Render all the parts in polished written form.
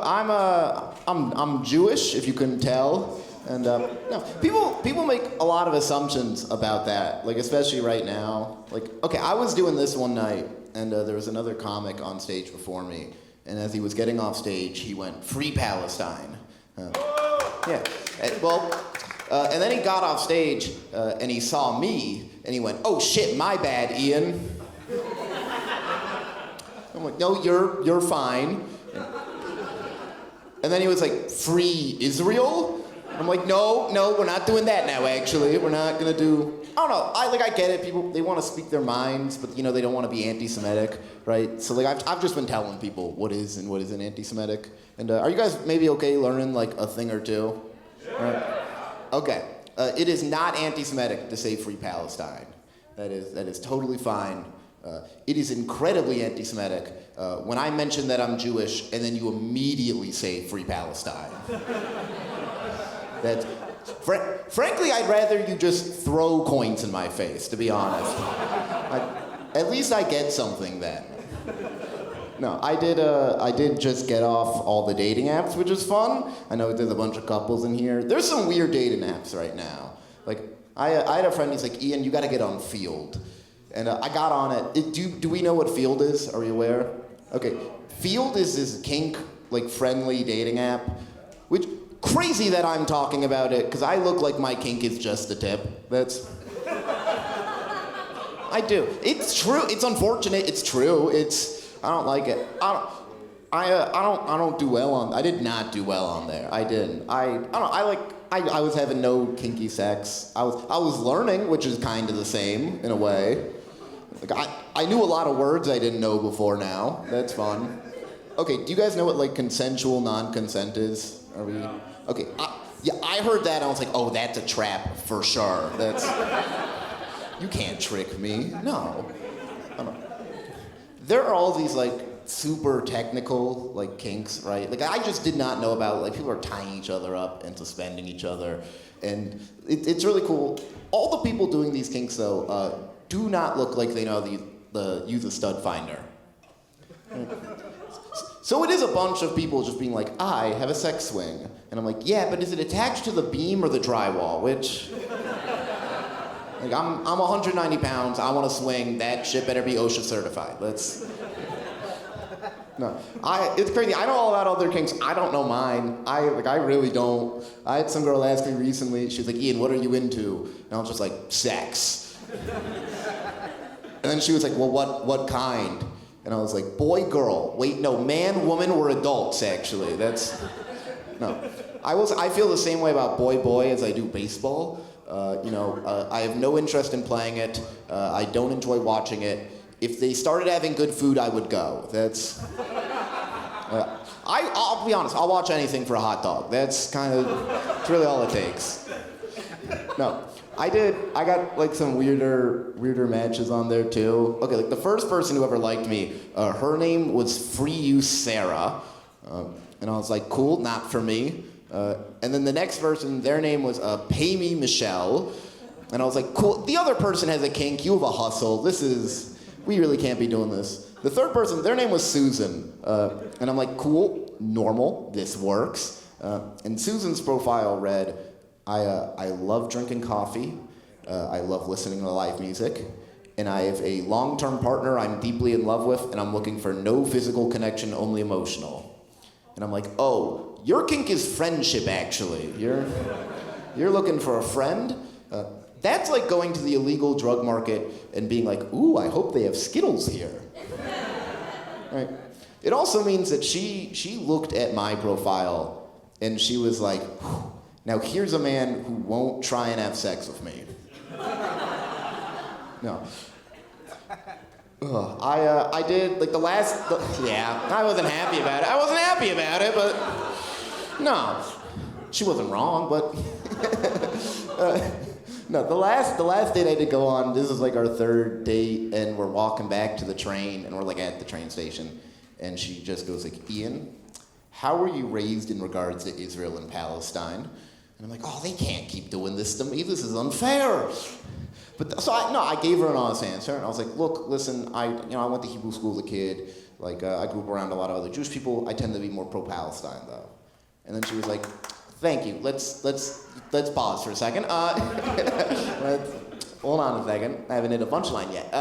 I'm Jewish, if you couldn't tell. And no, people make a lot of assumptions about that, like especially right now. Like, okay, I was doing this one night, and there was another comic on stage before me, and as he was getting off stage, he went, "Free Palestine." Yeah. And then he got off stage, and he saw me, and he went, "Oh shit, my bad, Ian." I'm like, "No, you're fine." And then he was like, "Free Israel?" I'm like, no, we're not doing that now, actually. We're not gonna do, I don't know, I get it. People, they want to speak their minds, but, they don't want to be anti-Semitic, right? So, I've just been telling people what is and what isn't anti-Semitic. And are you guys maybe okay learning, a thing or two? Right? Okay. It is not anti-Semitic to say Free Palestine. That is totally fine. It is incredibly anti-Semitic when I mention that I'm Jewish and then you immediately say Free Palestine. Frankly, I'd rather you just throw coins in my face, to be honest. At least I get something then. No, I did just get off all the dating apps, which is fun. I know there's a bunch of couples in here. There's some weird dating apps right now. I had a friend, he's like, "Ian, you gotta get on Field." And I got on it. Do we know what Field is? Are you aware? Okay, Field is this kink, friendly dating app, which, crazy that I'm talking about it, because I look like my kink is just the tip. I do. It's true. It's unfortunate. It's true. I don't like it. I don't do well on. I did not do well on there. I didn't. I was having no kinky sex. I was learning, which is kind of the same in a way. I knew a lot of words I didn't know before now. That's fun. Okay, do you guys know what consensual non-consent is? Are we? Okay, I heard that and I was like, oh, that's a trap for sure. You can't trick me. No. I don't. There are all these super technical kinks, right? I just did not know about people are tying each other up and suspending each other, and it's really cool. All the people doing these kinks though do not look like they know the use a stud finder. So it is a bunch of people just being like, I have a sex swing. And I'm like, yeah, but is it attached to the beam or the drywall? Which, I'm 190 pounds, I want to swing, that shit better be OSHA certified. No, it's crazy. I know all about other kinks. I don't know mine. I really don't. I had some girl ask me recently, she was like, Ian, what are you into? And I was just like, sex. And then she was like, well, what kind? And I was like, boy, girl. Wait, no, man, woman, we're adults, actually. No. I feel the same way about boy as I do baseball. I have no interest in playing it. I don't enjoy watching it. If they started having good food, I would go. I'll be honest, I'll watch anything for a hot dog. That's really all it takes. No. I got some weirder matches on there too. Okay, the first person who ever liked me, her name was Free You Sarah. And I was like, cool, not for me. And then the next person, their name was Pay Me Michelle. And I was like, cool, the other person has a kink, you have a hustle. We really can't be doing this. The third person, their name was Susan. And I'm like, cool, normal, this works. And Susan's profile read, I love drinking coffee, I love listening to live music, and I have a long-term partner I'm deeply in love with, and I'm looking for no physical connection, only emotional. And I'm like, oh, your kink is friendship, actually. You're looking for a friend? That's like going to the illegal drug market and being like, ooh, I hope they have Skittles here. Right? It also means that she looked at my profile and she was like, now here's a man who won't try and have sex with me. No. I did, I wasn't happy about it. But no. She wasn't wrong, but no, the last date I did go on, this is our third date, and we're walking back to the train, and we're at the train station, and she just goes Ian, how were you raised in regards to Israel and Palestine? And I'm like, oh, they can't keep doing this to me. This is unfair. But I gave her an honest answer, and I was like, look, listen, I went to Hebrew school as a kid. Like, I grew up around a lot of other Jewish people. I tend to be more pro-Palestine, though. And then she was like, thank you. Let's pause for a second. Hold on a second. I haven't hit a punchline yet.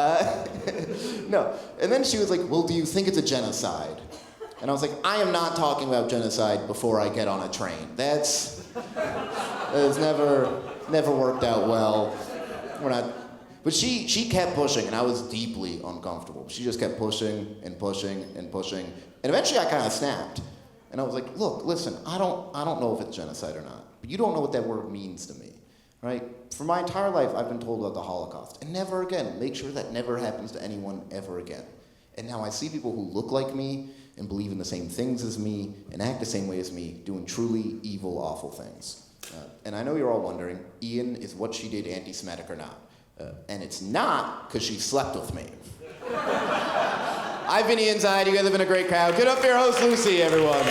No. And then she was like, well, do you think it's a genocide? And I was like, I am not talking about genocide before I get on a train. That's never worked out well. We're not. But she kept pushing, and I was deeply uncomfortable. She just kept pushing and pushing and pushing. And eventually I kind of snapped. And I was like, look, listen, I don't know if it's genocide or not. But you don't know what that word means to me, right? For my entire life, I've been told about the Holocaust. And never again. Make sure that never happens to anyone ever again. And now I see people who look like me and believe in the same things as me and act the same way as me doing truly evil, awful things. And I know you're all wondering, Ian, is what she did anti-Semitic or not? And it's not because she slept with me. I've been Ian Zied. You guys have been a great crowd. Get up for your host, Lucy, everyone.